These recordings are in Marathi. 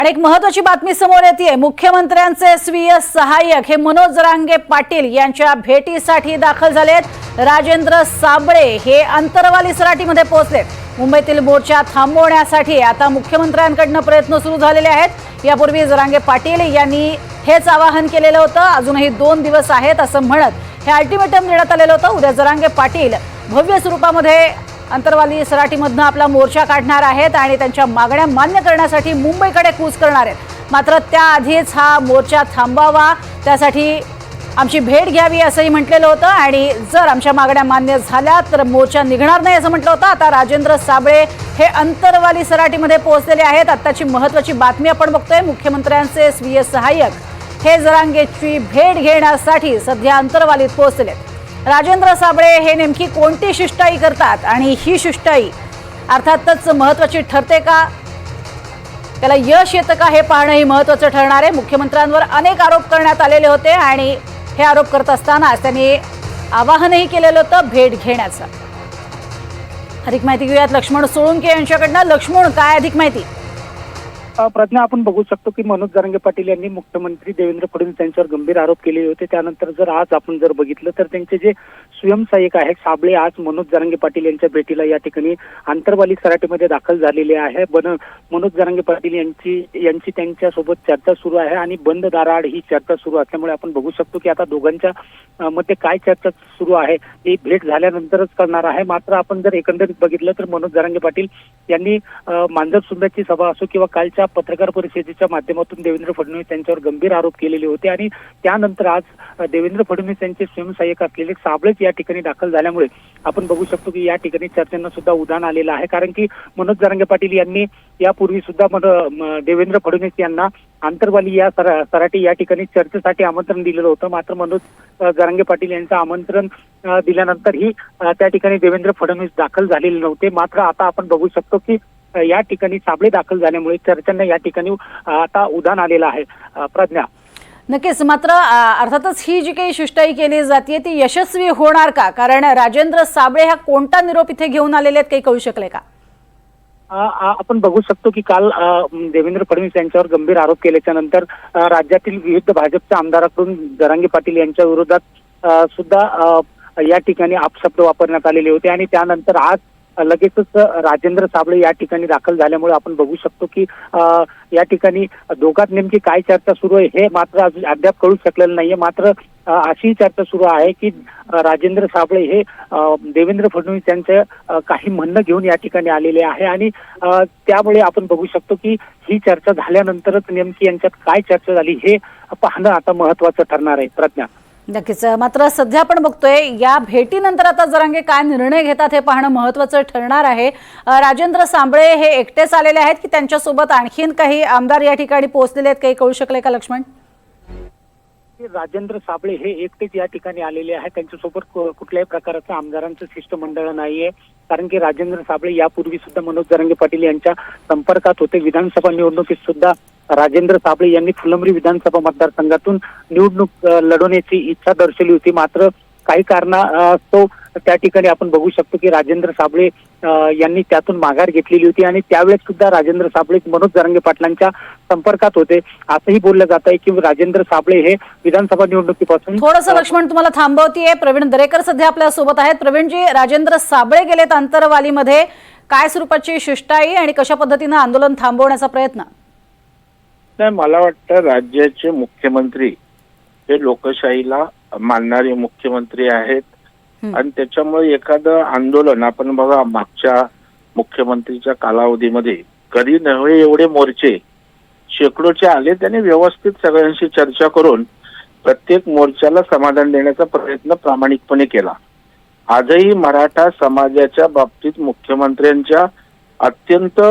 आणि एक महत्त्वाची बातमी समोर येते। मुख्यमंत्र्यांचे स्वीय सहाय्यक हे मनोज जरांगे पाटील यांच्या भेटीसाठी दाखल झालेत। राजेंद्र साबळे हे अंतरवाली सराटीमध्ये पोहोचलेत। मुंबईतील मोर्चा थांबवण्यासाठी आता मुख्यमंत्र्यांकडून प्रयत्न सुरू झालेले आहेत। यापूर्वी जरांगे पाटील यांनी हेच आवाहन केलेलं होतं। अजूनही 2 दिवस आहेत असं म्हणत हे अल्टिमेटम देण्यात आलेलं होतं। उद्या जरांगे पाटील भव्य स्वरूपामध्ये अंतरवाली सराटीमधनं आपला मोर्चा काढणार आहेत आणि त्यांच्या मागण्या मान्य करण्यासाठी मुंबईकडे कूच करणार आहेत। मात्र त्याआधीच हा मोर्चा थांबावा, त्यासाठी आमची भेट घ्यावी असंही म्हटलेलं होतं आणि जर आमच्या मागण्या मान्य झाल्या तर मोर्चा निघणार नाही असं म्हटलं होतं। आता राजेंद्र साबळे हे अंतरवाली सराटीमध्ये पोहोचलेले आहेत। आत्ताची महत्त्वाची बातमी आपण बघतोय। मुख्यमंत्र्यांचे स्वीय सहाय्यक हे जरांगेची भेट घेण्यासाठी सध्या अंतरवालीत पोहोचलेत। राजेंद्र साबळे हे नेमकी कोणती शिष्टाई करतात आणि ही शिष्टाई अर्थातच महत्त्वाची ठरते का, त्याला यश येतं का हे पाहणंही महत्त्वाचं ठरणार आहे। मुख्यमंत्र्यांवर अनेक आरोप करण्यात आलेले होते आणि हे आरोप करत असतानाच त्यांनी आवाहनही केलेलं होतं भेट घेण्याचं। अधिक माहिती घेऊयात लक्ष्मण सोळुंके यांच्याकडनं। लक्ष्मण, काय अधिक माहिती? प्रज्ञा, आपण बघू शकतो की मनोज जरांगे पाटील यांनी मुख्यमंत्री देवेंद्र फडणवीस यांच्यावर गंभीर आरोप केले होते। त्यानंतर जर आज आपण बघितलं तर त्यांचे जे स्वयंसहाय्यक आहेत साबळे आज मनोज जरांगे पाटील यांच्या भेटीला या ठिकाणी अंतरवाली सराटीमध्ये दाखल झालेले आहे। मनोज जरांगे पाटील यांची त्यांच्यासोबत चर्चा सुरू आहे आणि बंद दाराआड ही चर्चा सुरू असल्यामुळे आपण बघू शकतो की आता दोघांच्या मध्ये काय चर्चा सुरू आहे ही भेट झाल्यानंतरच करणार आहे। मात्र आपण जर एकंदरीत बघितलं तर मनोज जरांगे पाटील यांनी मांजर सुंदरची सभा असो किंवा कालच्या पत्रकार परिषदेच्या माध्यमातून देवेंद्र फडणवीस यांच्यावर गंभीर आरोप केलेले होते आणि त्यानंतर आज देवेंद्र फडणवीस यांचे स्वयंसहाय्यक असलेले साबळेच या ठिकाणी दाखल झाल्यामुळे आपण बघू शकतो की या ठिकाणी चर्चांना सुद्धा उधाण आलेलं आहे। कारण की मनोज जरांगे पाटील यांनी यापूर्वी सुद्धा देवेंद्र फडणवीस यांना अंतरवाली या सराटी या ठिकाणी चर्चेसाठी आमंत्रण दिलेलं होतं। मात्र मनोज जरांगे पाटील यांचं आमंत्रण दिल्यानंतरही त्या ठिकाणी देवेंद्र फडणवीस दाखल झालेले नव्हते। मात्र आता आपण बघू शकतो की या ठिकाणी साबळे दाखल झाल्यामुळे चर्चांना या ठिकाणी आता उधाण आलेलं आहे। प्रज्ञा, नक्कीच। मात्र अर्थातच ही जी काही शिष्टाई केली जाते ती यशस्वी होणार का? कारण राजेंद्र साबळे हा कोणता निरोप इथे घेऊन आलेले आहेत काही कळू शकले का? आपण बघू शकतो की काल देवेंद्र फडणवीस यांच्यावर गंभीर आरोप केल्याच्या नंतर राज्यातील विविध भाजपच्या आमदारांकडून जरांगे पाटील यांच्या विरोधात सुद्धा या ठिकाणी अपशब्द वापरण्यात आलेले होते आणि त्यानंतर आज लगेचच राजेंद्र साबळे या ठिकाणी दाखल झाल्यामुळे आपण बघू शकतो की या ठिकाणी दोघात नेमकी काय चर्चा सुरू आहे हे मात्र अद्याप कळू शकलेलं नाहीये। मात्र अशी चर्चा सुरू आहे की राजेंद्र साबळे हे देवेंद्र फडणवीस यांचं काही म्हणणं घेऊन या ठिकाणी आलेले आहे आणि त्यामुळे आपण बघू शकतो की ही चर्चा झाल्यानंतरच नेमकी यांच्यात काय चर्चा झाली हे पाहणं आता महत्त्वाचं ठरणार आहे। प्रज्ञा, नक्कीच। मात्र सध्या आपण बघतोय या भेटीनंतर आता जरांगे काय निर्णय घेतात हे पाहणं महत्त्वाचं ठरणार आहे। राजेंद्र साबळे हे एकटेच आलेले आहेत की त्यांच्यासोबत आणखीन काही आमदार या ठिकाणी पोहोचलेले आहेत काही कळू शकले का लक्ष्मण? राजेंद्र साबळे हे एकटेच या ठिकाणी आलेले आहेत। त्यांच्यासोबत कुठल्याही प्रकारचं आमदारांचं शिष्टमंडळ नाहीये। कारण की राजेंद्र साबळे यापूर्वी सुद्धा मनोज जरांगे पाटील यांच्या संपर्कात होते। विधानसभा निवडणुकीत सुद्धा राजेंद्र साबळे यांनी फुलंब्री विधानसभा मतदारसंघातून निवडणूक लढवण्याची इच्छा दर्शवली होती। मात्र काही कारणास्तव त्या ठिकाणी आपण बघू शकतो की राजेंद्र साबळे यांनी त्यातून माघार घेतलेली होती आणि त्यावेळेस सुद्धा राजेंद्र साबळे मनोज जरांगे पाटलांच्या संपर्कात होते। असंही बोललं जात आहे की राजेंद्र साबळे हे विधानसभा निवडणुकीपासून थोडंसं लक्ष्मण तुम्हाला थांबवतीये। प्रवीण दरेकर सध्या आपल्या सोबत आहेत। प्रवीणजी, राजेंद्र साबळे गेलेत अंतरवालीमध्ये, काय स्वरूपाची शिष्टाई आणि कशा पद्धतीने आंदोलन थांबवण्याचा प्रयत्न? नाही, मला वाटतं राज्याचे मुख्यमंत्री हे लोकशाहीला मानणारे मुख्यमंत्री आहेत आणि त्याच्यामुळे एखादं आंदोलन आपण बघा मागच्या मुख्यमंत्रीच्या कालावधीमध्ये कधी नव्हे एवढे मोर्चे शेकडोचे आले, त्याने व्यवस्थित सगळ्यांशी चर्चा करून प्रत्येक मोर्चाला समाधान देण्याचा प्रयत्न प्रामाणिकपणे केला। आजही मराठा समाजाच्या बाबतीत मुख्यमंत्र्यांच्या अत्यंत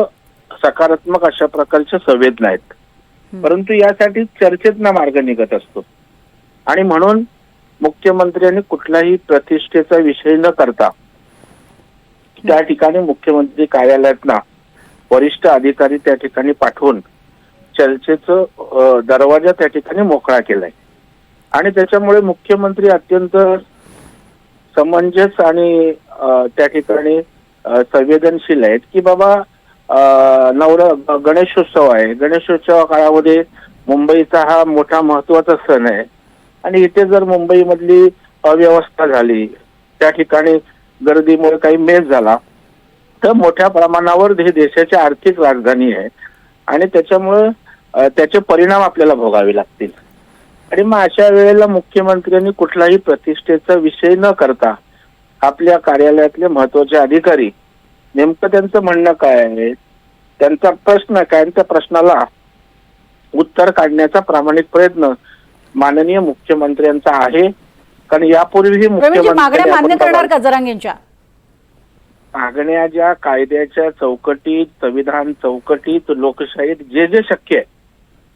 सकारात्मक अशा प्रकारच्या संवेदना आहेत, परंतु यासाठी चर्चेतनं मार्ग निघत असतो आणि म्हणून मुख्यमंत्र्यांनी कुठलाही प्रतिष्ठेचा विषय न करता त्या ठिकाणी मुख्यमंत्री कार्यालयातना वरिष्ठ अधिकारी त्या ठिकाणी पाठवून चर्चेचं दरवाजा त्या ठिकाणी मोकळा केलाय आणि त्याच्यामुळे मुख्यमंत्री अत्यंत समंजस आणि त्या ठिकाणी संवेदनशील आहेत की बाबा गणेशोत्सव आहे. गणेशोत्सव काळामध्ये मुंबईचा हा मोठा महत्वाचा सण आहे आणि इथे जर मुंबईमधली अव्यवस्था झाली, त्या ठिकाणी गर्दीमुळे काही मेस झाला, तर मोठ्या प्रमाणावर ही देशाची आर्थिक राजधानी आहे आणि त्याच्यामुळे त्याचे परिणाम आपल्याला भोगावे लागतील. आणि मग अशा वेळेला मुख्यमंत्र्यांनी कुठलाही प्रतिष्ठेचा विषय न करता आपल्या कार्यालयातले महत्वाचे अधिकारी नेमकं त्यांचं म्हणणं काय आहे, त्यांचा प्रश्न काय, त्या प्रश्नाला उत्तर काढण्याचा प्रामाणिक प्रयत्न माननीय मुख्यमंत्र्यांचा आहे. कारण यापूर्वीही मागण्या मान्य करणार का जरांगेंच्या? मागण्या ज्या कायद्याच्या चौकटीत, संविधान चौकटीत, लोकशाहीत जे जे शक्य आहे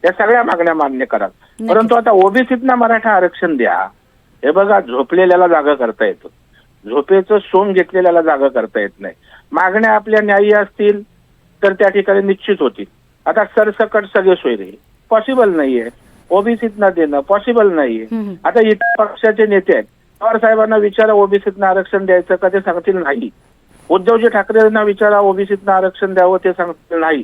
त्या सगळ्या मागण्या मान्य करा. परंतु आता ओबीसीतना मराठा आरक्षण द्या. हे बघा, झोपलेल्याला जागा करता येतं, झोपेचं सोंग घेतलेल्याला जागा करता येत नाही. मागण्या आपल्या न्याय्य असतील तर त्या ठिकाणी निश्चित होतील. आता सरसकट सगळे सोयरे पॉसिबल नाहीये, ओबीसीतना देणं पॉसिबल नाहीये. आता इतर पक्षाचे नेते आहेत, पवार साहेबांना विचारा ओबीसीतना आरक्षण द्यायचं का, ते सांगतील नाही. उद्धवजी ठाकरेंना विचारा ओबीसीतना आरक्षण द्यावं, ते सांगतील नाही.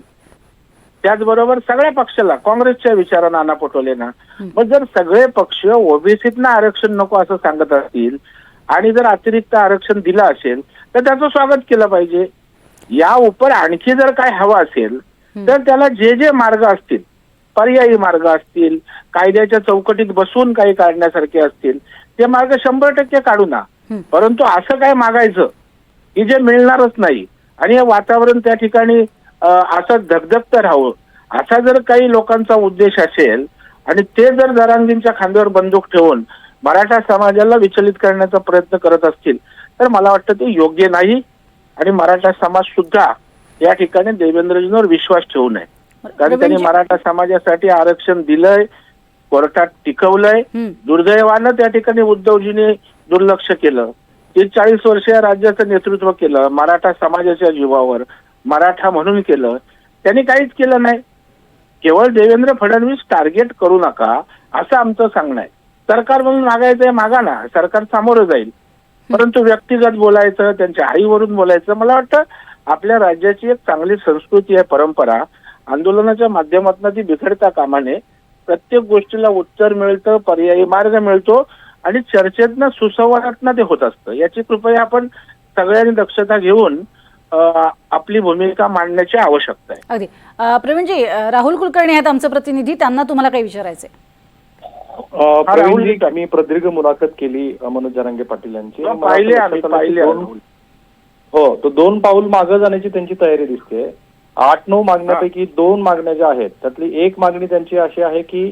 त्याचबरोबर सगळ्या पक्षाला, काँग्रेसच्या विचारा नाना पटोलेंना. मग जर सगळे पक्ष ओबीसीतना आरक्षण नको असं सांगत असतील आणि जर अतिरिक्त आरक्षण दिलं असेल तर त्याचं स्वागत केलं पाहिजे. या उपर आणखी जर काय हवं असेल तर त्याला जे जे मार्ग असतील, पर्यायी मार्ग असतील, कायद्याच्या चौकटीत बसून काही काढण्यासारखे असतील, ते मार्ग 100% काढू ना. परंतु असं काय मागायचं की जे मिळणारच नाही आणि हे वातावरण त्या ठिकाणी असं धगधगतं राहावं, असा जर काही लोकांचा उद्देश असेल आणि ते जर जरांगींच्या खांद्यावर बंदूक ठेवून मराठा समाजाला विचलित करण्याचा प्रयत्न करत असतील तर मला वाटतं ते योग्य नाही. आणि मराठा समाज सुद्धा या ठिकाणी देवेंद्रजींवर विश्वास ठेवू नये. कारण त्यांनी मराठा समाजासाठी आरक्षण दिलंय, कोर्टात टिकवलंय. दुर्दैवानं त्या ठिकाणी उद्धवजींनी दुर्लक्ष केलं. 40 वर्ष या राज्याचं नेतृत्व केलं, मराठा समाजाच्या जीवावर, मराठा म्हणून केलं. त्यांनी काहीच केलं नाही. केवळ देवेंद्र फडणवीस टार्गेट करू नका असं आमचं सांगणं आहे. सरकार म्हणून मागायचंय मागा ना, सरकार सामोरं जाईल. परंतु व्यक्तिगत बोलायचं, त्यांच्या आईवरून बोलायचं, मला वाटतं आपल्या राज्याची एक चांगली संस्कृती आहे, परंपरा. आंदोलनाच्या माध्यमातून ती बिघडता कामा नये. प्रत्येक गोष्टीला उत्तर मिळतं, पर्यायी मार्ग मिळतो आणि चर्चेतनं सुसंवादातनं ते होत असतं. याची कृपया आपण सगळ्यांनी दक्षता घेऊन आपली भूमिका मांडण्याची आवश्यकता आहे. अगदी. प्रवीणजी, राहुल कुलकर्णी आहेत आमचे प्रतिनिधी, त्यांना तुम्हाला काही विचारायचंय? प्रवीणजी, मी प्रदीर्घ मुलाखत केली मनोज जरांगे पाटील यांची. पाहिले. हो, तो 2 पाऊल मागे जाण्याची त्यांची तयारी दिसते. 8-9 मागण्यापैकी 2 मागण्या ज्या आहेत त्यातली एक मागणी त्यांची अशी आहे की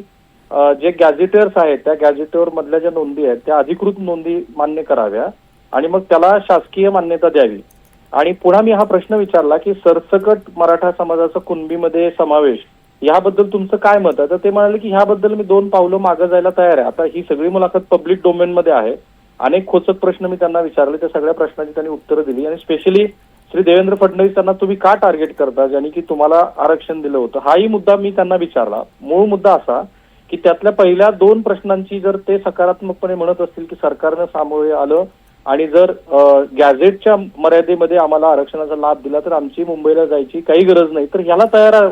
जे गॅझेटर्स आहेत त्या गॅझेटवर मधल्या ज्या नोंदी आहेत त्या अधिकृत नोंदी मान्य कराव्या आणि मग त्याला शासकीय मान्यता द्यावी. आणि पुन्हा मी हा प्रश्न विचारला की सरसकट मराठा समाजाचा कुणबीमध्ये समावेश याबद्दल तुमचं काय मत आहे, तर ते म्हणाले की ह्याबद्दल मी 2 पावलं मागे जायला तयार आहे. आता ही सगळी मुलाखत पब्लिक डोमेन मध्ये आहे. अनेक खोचक प्रश्न मी त्यांना विचारले, त्या सगळ्या प्रश्नांची त्यांनी उत्तरं दिली. आणि स्पेशली श्री देवेंद्र फडणवीस त्यांना तुम्ही का टार्गेट करता ज्यांनी की तुम्हाला आरक्षण दिलं होतं, हाही मुद्दा मी त्यांना विचारला. मूळ मुद्दा असा की त्यातल्या पहिल्या 2 प्रश्नांची जर ते सकारात्मकपणे म्हणत असतील की सरकारनं सामोरे आलं आणि जर गॅझेटच्या मर्यादेमध्ये आम्हाला आरक्षणाचा लाभ दिला तर आमची मुंबईला जायची काही गरज नाही, तर ह्याला तयार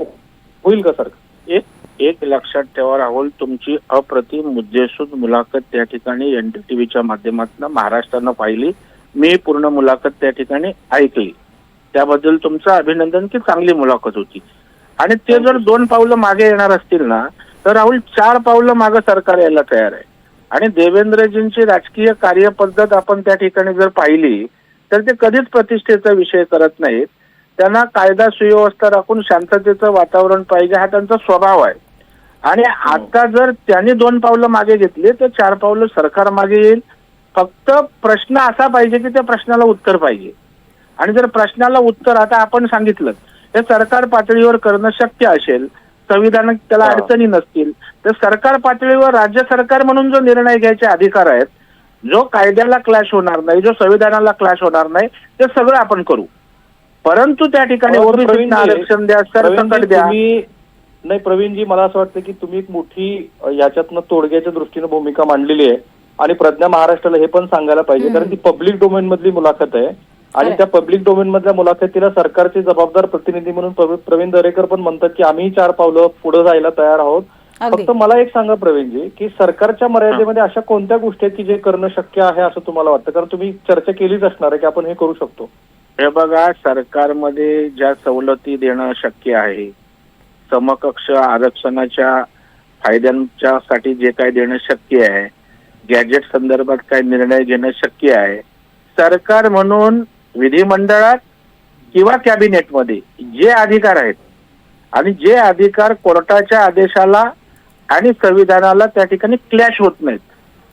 होईल का सरकार? एक लक्षात ठेवा राहुल, तुमची अप्रतिम मुद्देसूद मुलाखत त्या ठिकाणी NDTVच्या माध्यमातून महाराष्ट्रानं पाहिली. मी पूर्ण मुलाखत त्या ठिकाणी ऐकली. त्याबद्दल तुमचं अभिनंदन की चांगली मुलाखत होती. आणि ते जर 2 पावलं मागे येणार असतील ना तर राहुल 4 पावलं मागे सरकार यायला तयार आहे. आणि देवेंद्रजींची राजकीय कार्यपद्धत आपण त्या ठिकाणी जर पाहिली तर ते कधीच प्रतिष्ठेचा विषय करत नाहीत. त्यांना कायदा सुव्यवस्था राखून शांततेचं वातावरण पाहिजे, हा त्यांचा स्वभाव आहे. आणि आता जर त्यांनी 2 पावलं मागे घेतली तर 4 पावलं सरकार मागे येईल. फक्त प्रश्न असा पाहिजे की त्या प्रश्नाला उत्तर पाहिजे. आणि जर प्रश्नाला उत्तर आता आपण सांगितलं हे सरकार पातळीवर करणं शक्य असेल, संविधानात त्याला अडचणी नसतील, तर सरकार पातळीवर राज्य सरकार म्हणून जो निर्णय घ्यायचे अधिकार आहेत, जो कायद्याला क्लॅश होणार नाही, जो संविधानाला क्लॅश होणार नाही, ते सगळं आपण करू. परंतु त्या ठिकाणी ओबीसींना आरक्षण द्या, सरसकट द्या. नाही प्रवीणजी, मला असं वाटतं की तुम्ही एक मोठी याच्यातनं तोडग्याच्या दृष्टीने भूमिका मांडलेली आहे आणि प्रज्ञा महाराष्ट्राला हे पण सांगायला पाहिजे, कारण ती पब्लिक डोमेन मधली मुलाखत आहे. आणि त्या पब्लिक डोमेन मधल्या मुलाखतीला सरकारचे जबाबदार प्रतिनिधी म्हणून प्रवीण दरेकर पण म्हणतात की आम्ही 4 पावलं पुढे जायला तयार आहोत. अगदी. फक्त मला एक सांगा प्रवीणजी, की सरकारच्या मर्यादेमध्ये अशा कोणत्या गोष्टी आहेत की जे करणं शक्य आहे असं तुम्हाला वाटतं? कारण तुम्ही चर्चा केलीच असणार आहे की आपण हे करू शकतो. हे बघा, सरकारमध्ये ज्या सवलती देणं शक्य आहे, समकक्ष आरक्षणाच्या फायद्यांच्यासाठी जे काय देणं शक्य आहे, गॅजेट संदर्भात काय निर्णय घेणं शक्य आहे, सरकार म्हणून विधिमंडळात किंवा कॅबिनेटमध्ये जे अधिकार आहेत आणि जे अधिकार कोर्टाच्या आदेशाला आणि संविधानाला त्या ठिकाणी क्लॅश होत नाहीत,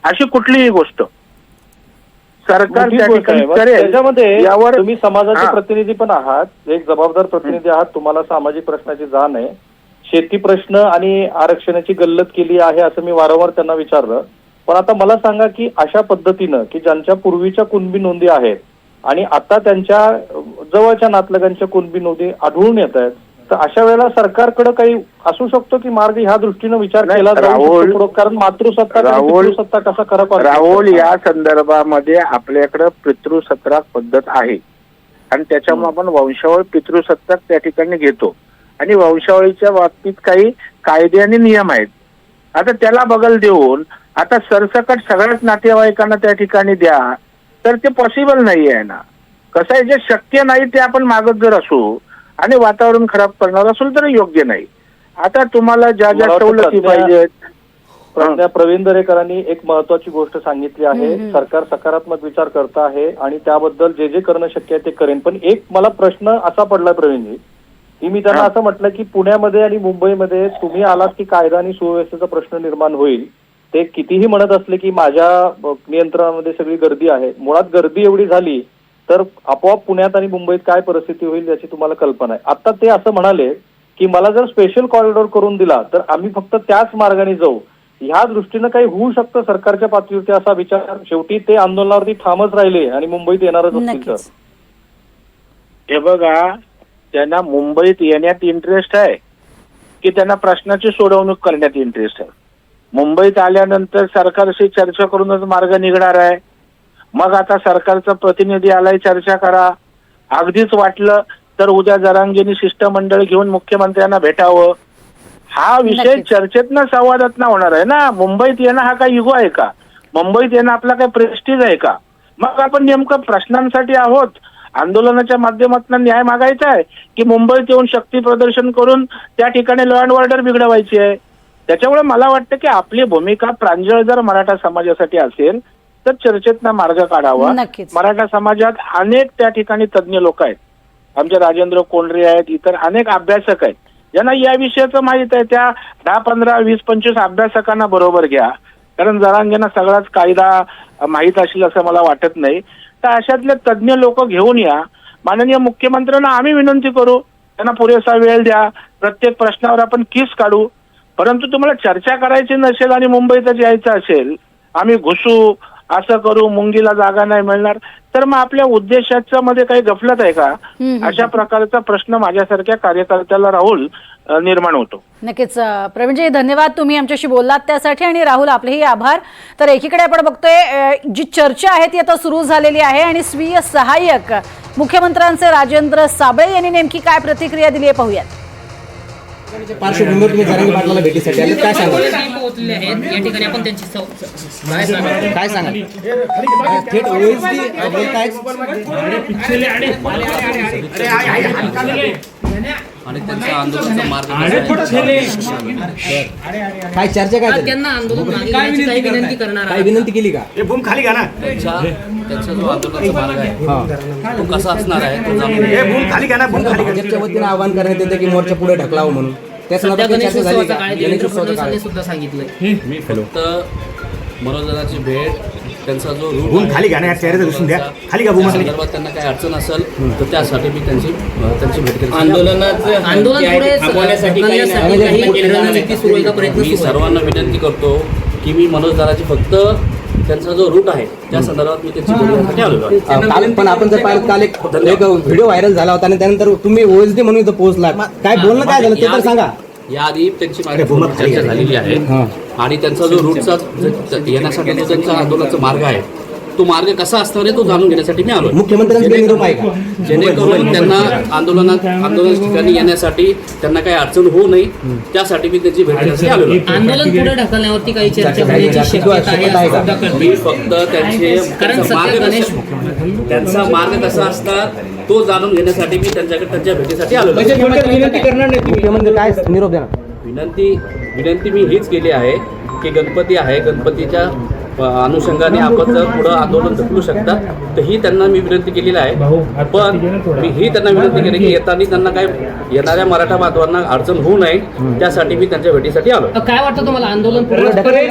अशी कुठलीही गोष्ट सरकार त्या ठिकाणी करेल. त्याच्यामध्ये यावर तुम्ही समाजाचे प्रतिनिधी पण आहात, एक जबाबदार प्रतिनिधी आहात, तुम्हाला सामाजिक प्रश्नाची जाण आहे. शेती प्रश्न आणि आरक्षणाची गल्लत केली आहे असं मी वारंवार त्यांना विचारलं. पण आता मला सांगा की अशा पद्धतीनं की ज्यांच्या पूर्वीच्या कुणबी नोंदी आहेत आणि आता त्यांच्या जवळच्या नातलगांच्या कुणबी नोंदी आढळून येत आहेत, तर अशा वेळेला सरकारकडे काही असू शकतो की मार्ग ह्या दृष्टीनं विचार केला जाऊ शकतो? कारण मातृसत्ता पितृसत्ता कसा खरा राहुल, या संदर्भामध्ये आपल्याकडे पितृसत्ताक पद्धत आहे आणि त्याच्यामुळे आपण वंशावळ पितृसत्ताक त्या ठिकाणी घेतो आणि वंशावळीच्या बाबतीत काही कायदे आणि नियम आहेत. आता त्याला बगल देऊन आता सरसकट सगळ्याच नातेवाईकांना त्या ठिकाणी द्या, तर ते पॉसिबल नाही आहे ना. कसं आहे, जे शक्य नाही ते आपण मागत जर असू आणि वातावरण खराब करणार असेल तर योग्य नाही. आता तुम्हाला ज्या ज्या सवलती पाहिजेत, प्रवीण दरेकरांनी एक महत्वाची गोष्ट सांगितली आहे, सरकार सकारात्मक विचार करत आहे आणि त्याबद्दल जे जे करणं शक्य आहे ते करेन. पण एक मला प्रश्न असा पडला प्रवीणजी, की मी त्यांना असं म्हटलं की पुण्यामध्ये आणि मुंबईमध्ये तुम्ही आलात की कायदा आणि सुव्यवस्थेचा प्रश्न निर्माण होईल. ते कितीही म्हणत असले की माझ्या नियंत्रणामध्ये सगळी गर्दी आहे, मुळात गर्दी एवढी झाली तर आपोआप पुण्यात आणि मुंबईत काय परिस्थिती होईल याची तुम्हाला कल्पना आहे. आता ते असं म्हणाले की मला जर स्पेशल कॉरिडॉर करून दिला तर आम्ही फक्त त्याच मार्गाने जाऊ. ह्या दृष्टीनं काही होऊ शकतं सरकारच्या पातळीवरती असा विचार? शेवटी ते आंदोलनावरती ठामच राहिले आणि मुंबईत येणारच असतील तर? हे बघा, त्यांना मुंबईत येण्यात इंटरेस्ट आहे की त्यांना प्रश्नाची सोडवणूक करण्यात इंटरेस्ट आहे? मुंबईत आल्यानंतर सरकारशी चर्चा करूनच मार्ग निघणार आहे. मग आता सरकारचा प्रतिनिधी आलाय, चर्चा करा. अगदीच वाटलं तर उद्या जरांगेनी शिष्टमंडळ घेऊन मुख्यमंत्र्यांना भेटावं. हा विषय चर्चेतनं संवादातनं होणार आहे ना. मुंबईत येणं हा काय युगो आहे का? मुंबईत येणं आपला काय प्रेस्टीज आहे का? मग आपण नेमकं प्रश्नांसाठी आहोत, आंदोलनाच्या माध्यमातून न्याय मागायचा आहे की मुंबईत येऊन शक्ती प्रदर्शन करून त्या ठिकाणी लॉ अँड ऑर्डर बिघडवायची आहे? त्याच्यामुळे मला वाटतं की आपली भूमिका प्रांजळ जर मराठा समाजासाठी असेल तर चर्चेतनं मार्ग काढावा. मराठा समाजात अनेक त्या ठिकाणी तज्ज्ञ लोक आहेत, आमचे राजेंद्र कोंडरे आहेत, इतर अनेक अभ्यासक आहेत ज्यांना या विषयाचं माहित आहे. त्या 10, 15, 20, 25 अभ्यासकांना बरोबर घ्या, कारण जरांगेंना सगळाच कायदा माहीत असेल असं मला वाटत नाही. तर अशातले तज्ज्ञ लोक घेऊन या. माननीय मुख्यमंत्र्यांना आम्ही विनंती करू, त्यांना पुरेसा वेळ द्या, प्रत्येक प्रश्नावर आपण किस काढू. परंतु तुम्हाला चर्चा करायची नसेल आणि मुंबईतच यायचं असेल, आम्ही घुसू, असं करू, मुंगीला जागा नाही मिळणार, तर मग आपल्या उद्देशाच्या मध्ये काही गफलत आहे का? अशा प्रकारचा प्रश्न माझ्यासारख्या कार्यकर्त्याला राहुल निर्माण होतो. नक्कीच प्रवीणजी, धन्यवाद तुम्ही आमच्याशी बोललात त्यासाठी. आणि राहुल, आपलेही आभार. तर एकीकडे आपण बघतोय जी चर्चा आहे ती आता सुरू झालेली आहे आणि स्वीय सहाय्यक मुख्यमंत्र्यांचे राजेंद्र साबळे यांनी नेमकी काय प्रतिक्रिया दिली आहे पाहूयात. पार्श्वभूमीवर तुम्ही जरांगे पाटलाला भेटीसाठी आले, काय सांगा? पोहोचले आहेत या ठिकाणी आपण त्यांची काय सांगा? थेट ओएसडी आणि त्यांचा आंदोलनाचा मार्ग काय चर्चा काय झाली? त्यांना आंदोलन मागे घेण्याची काही विनंती करणार काय विनंती केली का? त्यांचा जो आंदोलनाचा मार्ग आहे तो कसा असणार आहे तो जाणून भाजपच्या वतीनं आवाहन करण्यात येतं की मोर्चा पुढे ढकलावं म्हणून. त्या संदर्भात चर्चा झाली का? देवेंद्र फडणवीसांनी सुद्धा सांगितलंय. मी फक्त मनोरंजनाची भेट, त्यांचा जो संदर्भात त्यांना काही अडचण असेल तर त्यासाठी मी त्यांची भेट करतो. मी सर्वांना विनंती करतो की मी मनोजदाराची फक्त त्यांचा जो रूट आहे त्या संदर्भात मी त्यांची भेट घेण्यासाठी आलेलो आहे. काल पण आपण जर पाहिलं, काल एक व्हिडिओ व्हायरल झाला होता आणि त्यानंतर तुम्ही ओएसडी म्हणून इथं पोहोचला, काय बोलणं काय झालं ते तर सांगा. याआधी त्यांची माझ्यासोबत चर्चा झालेली आहे आणि त्यांचा जो रूटचा येण्यासाठी जो त्यांचा आंदोलनाचा मार्ग आहे तो मार्ग कसा असणार आहे तो जाणून घेण्यासाठी मी आलो. मुख्यमंत्र्यांचा निरोप आहे का? जेणेकरून त्यांना आंदोलनाच्या ठिकाणी येण्यासाठी त्यांना काही अडचण होऊ नये त्यासाठी मी त्यांची भेट घेण्यासाठी आलेलो आहे. आंदोलन पुढे ढकलण्यावरती काही चर्चा होण्याची शक्यता आहे असं सुद्धा कळतं. मी फक्त कारण त्यांचा मार्ग कसा असतात तो जाणून घेण्यासाठी मी त्यांच्या भेटीसाठी आलो. मुख्यमंत्री काय निरोप देणार? विनंती मी हीच केली आहे की गणपती आहे, गणपतीच्या अनुषंगाने आपण जर पुढं आंदोलन ढकलू शकता तर ही त्यांना मी विनंती केलेली आहे. पण मी ही त्यांना विनंती केली की येताना त्यांना काय येणाऱ्या मराठा बांधवांना अडचण होऊ नये त्यासाठी मी त्यांच्या भेटीसाठी आलो. काय वाटतं तुम्हाला आंदोलन पुढे